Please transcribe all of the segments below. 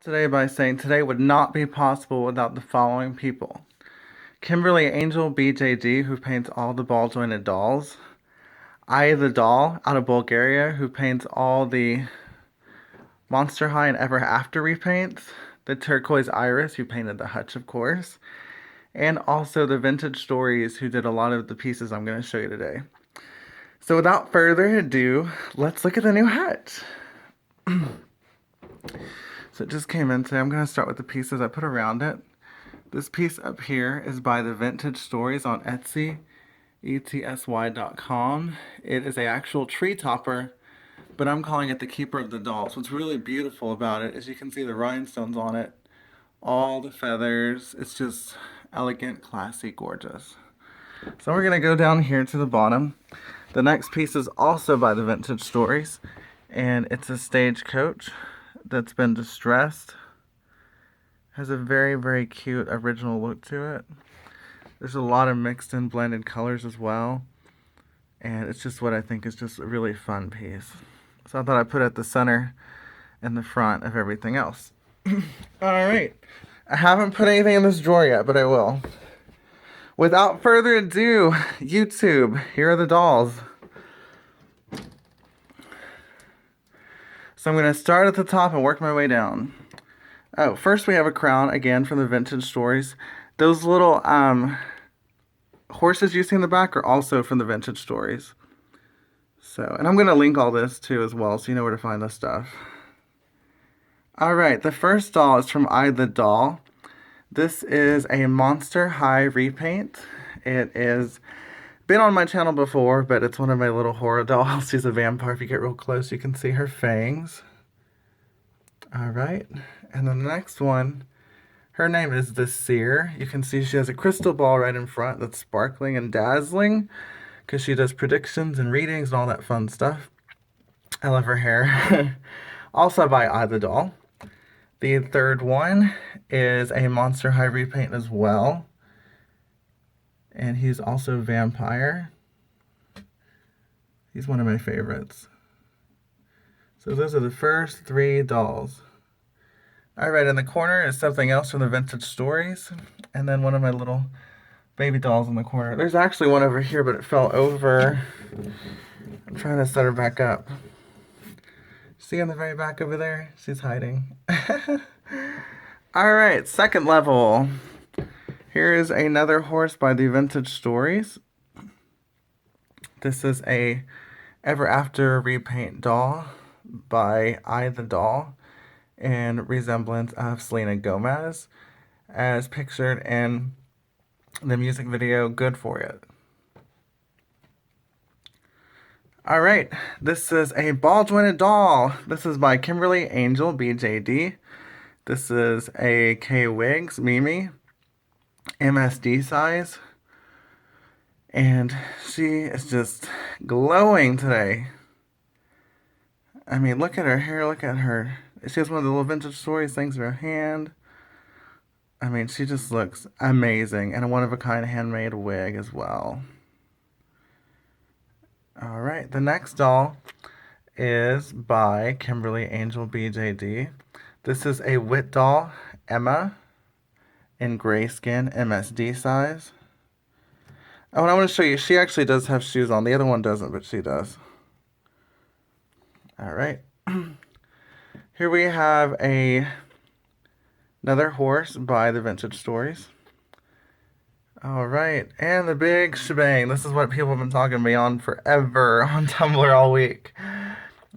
Today by saying today would not be possible without the following people. Kimberlyangelbjd, who paints all the ball jointed dolls. Ithedoll out of Bulgaria, who paints all the Monster High and Ever After repaints. Theturquoiseiris, who painted the Hutch, of course. And also the Thevintagestories, who did a lot of the pieces I'm going to show you today. So without further ado, let's look at the new Hutch. So it just came in today. I'm going to start with the pieces I put around it. This piece up here is by Thevintagestories on Etsy, ETSY.com. It is an actual tree topper, but I'm calling it the Keeper of the Dolls. What's really beautiful about it is you can see the rhinestones on it, all the feathers. It's just elegant, classy, gorgeous. So we're going to go down here to the bottom. The next piece is also by Thevintagestories, and it's a stagecoach that's been distressed. Has a very, very cute original look to it. There's a lot of mixed and blended colors as well. And it's just what I think is just a really fun piece. So I thought I'd put it at the center and the front of everything else. Alright. I haven't put anything in this drawer yet, but I will. Without further ado, YouTube, here are the dolls. So I'm going to start at the top and work my way down. Oh, first we have a crown, again, from the Thevintagestories. Those little horses you see in the back are also from the Thevintagestories. So, and I'm going to link all this too as well, so you know where to find this stuff. Alright, the first doll is from Ithedoll. This is a Monster High repaint. It is been on my channel before, but it's one of my little horror dolls. She's a vampire. If you get real close, you can see her fangs. Alright, and the next one, her name is the Seer. You can see she has a crystal ball right in front that's sparkling and dazzling because she does predictions and readings and all that fun stuff. I love her hair. Also by Ithedoll. The third one is a Monster High repaint as well. And he's also a vampire. He's one of my favorites. So those are the first three dolls. Alright, in the corner is something else from the Thevintagestories. And then one of my little baby dolls in the corner. There's actually one over here, but it fell over. I'm trying to set her back up. See on the very back over there? She's hiding. Alright, second level. Here is another horse by the Thevintagestories. This is a Ever After repaint doll by Ithedoll in resemblance of Selena Gomez, as pictured in the music video Good For It. Alright, this is a ball jointed doll. This is by Kimberlyangelbjd. This is a K-Wigs Mimi. MSD size, and she is just glowing today. I mean, look at her hair, look at her. She has one of the little Thevintagestories things in her hand. I mean, she just looks amazing, and a one-of-a-kind handmade wig as well. Alright, the next doll is by Kimberlyangelbjd. This is a Wit doll, Emma, in grayskin, MSD size. Oh, and I want to show you, she actually does have shoes on. The other one doesn't, but she does. Alright. Here we have another horse by the Thevintagestories. Alright, and the big shebang. This is what people have been talking to me on forever on Tumblr all week.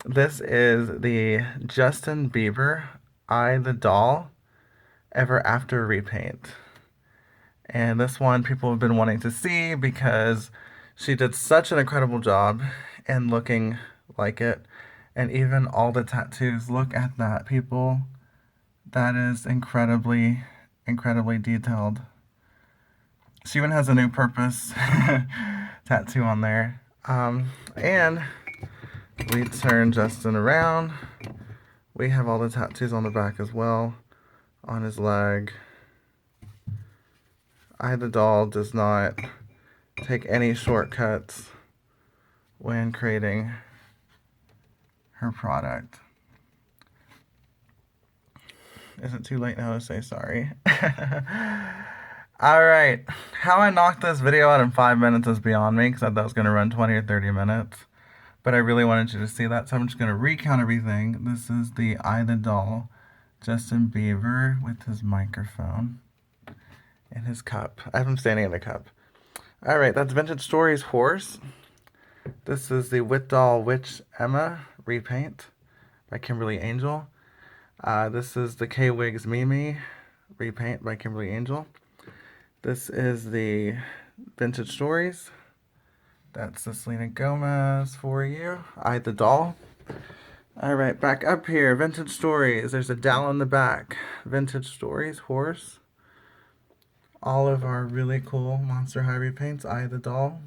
This is the Justin Bieber Ithedoll Ever After repaint. And this one people have been wanting to see because she did such an incredible job in looking like it. And even all the tattoos, look at that, people. That is incredibly, incredibly detailed. She even has a New Purpose tattoo on there. And we turn Justin around. We have all the tattoos on the back as well. On his leg. Ithedoll does not take any shortcuts when creating her product. Is it too late now to say sorry? Alright, how I knocked this video out in 5 minutes is beyond me, because I thought it was going to run 20 or 30 minutes. But I really wanted you to see that, so I'm just going to recount everything. This is the Ithedoll Justin Bieber with his microphone and his cup. I have him standing in a cup. Alright, that's Vintage Stories horse. This is the Ithedoll Witch Emma repaint by Kimberly Angel. This is the K-Wigs Mimi repaint by Kimberly Angel. This is the Vintage Stories. That's the Selena Gomez for you. Ithedoll. Alright, back up here. Vintage Stories. There's a dowel in the back. Vintage Stories horse. All of our really cool Monster High repaints. Ithedoll.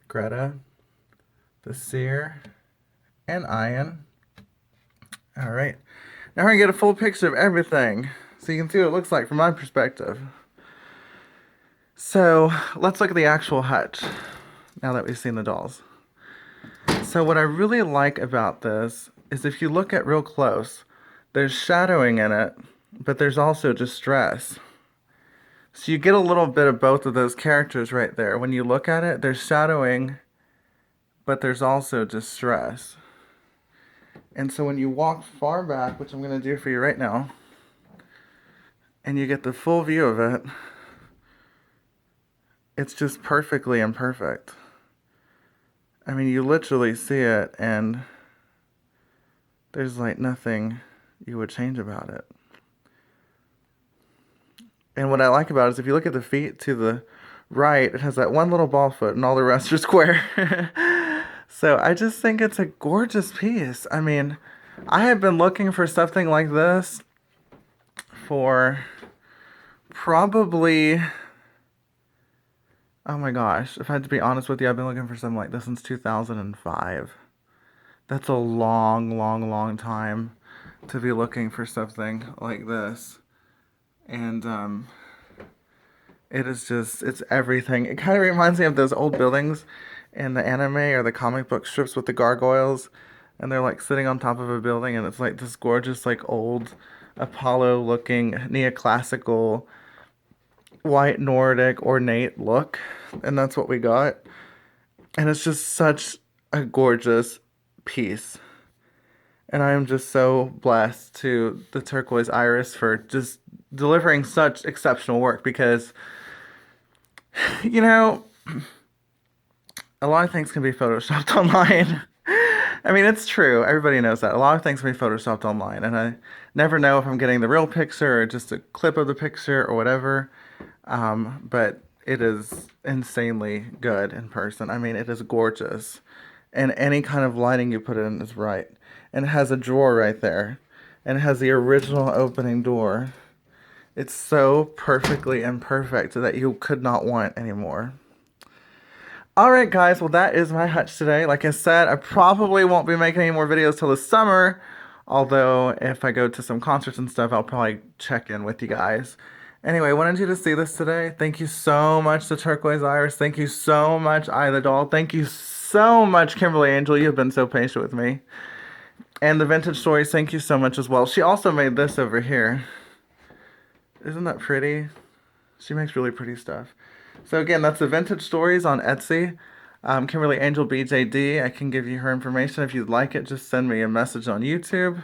Greta. The Seer. And Ian. Alright. Now we're going to get a full picture of everything, so you can see what it looks like from my perspective. So, let's look at the actual Hutch, now that we've seen the dolls. So what I really like about this is if you look at real close, there's shadowing in it, but there's also distress. So you get a little bit of both of those characters right there. When you look at it, there's shadowing, but there's also distress. And so when you walk far back, which I'm going to do for you right now, and you get the full view of it, it's just perfectly imperfect. I mean, you literally see it, and there's like nothing you would change about it. And what I like about it is if you look at the feet to the right, it has that one little ball foot, and all the rest are square. So I just think it's a gorgeous piece. I mean, I have been looking for something like this for probably, oh my gosh, if I had to be honest with you, I've been looking for something like this since 2005. That's a long time to be looking for something like this. And it is just, it's everything. It kind of reminds me of those old buildings in the anime or the comic book strips with the gargoyles, and they're like sitting on top of a building, and it's like this gorgeous, like old Apollo looking neoclassical white Nordic ornate look, and that's what we got. And it's just such a gorgeous piece, and I am just so blessed to the Theturquoiseiris for just delivering such exceptional work, because you know, a lot of things can be photoshopped online. I mean, it's true. Everybody knows that. A lot of things can be photoshopped online, and I never know if I'm getting the real picture or just a clip of the picture or whatever. But it is insanely good in person. I mean, it is gorgeous. And any kind of lighting you put in is right. And it has a drawer right there. And it has the original opening door. It's so perfectly imperfect that you could not want anymore. Alright guys, well that is my Hutch today. Like I said, I probably won't be making any more videos till the summer. Although, if I go to some concerts and stuff, I'll probably check in with you guys. Anyway, wanted you to see this today. Thank you so much to Theturquoiseiris. Thank you so much, Ithedoll. Thank you so much, Kimberly Angel. You have been so patient with me. And the Vintage Stories, thank you so much as well. She also made this over here. Isn't that pretty? She makes really pretty stuff. So again, that's the Vintage Stories on Etsy. Kimberlyangelbjd, I can give you her information. If you'd like it, just send me a message on YouTube.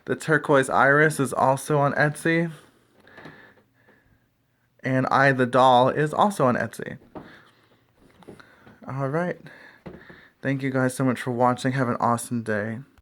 The Theturquoiseiris is also on Etsy. And Ithedoll is also on Etsy. Alright. Thank you guys so much for watching. Have an awesome day.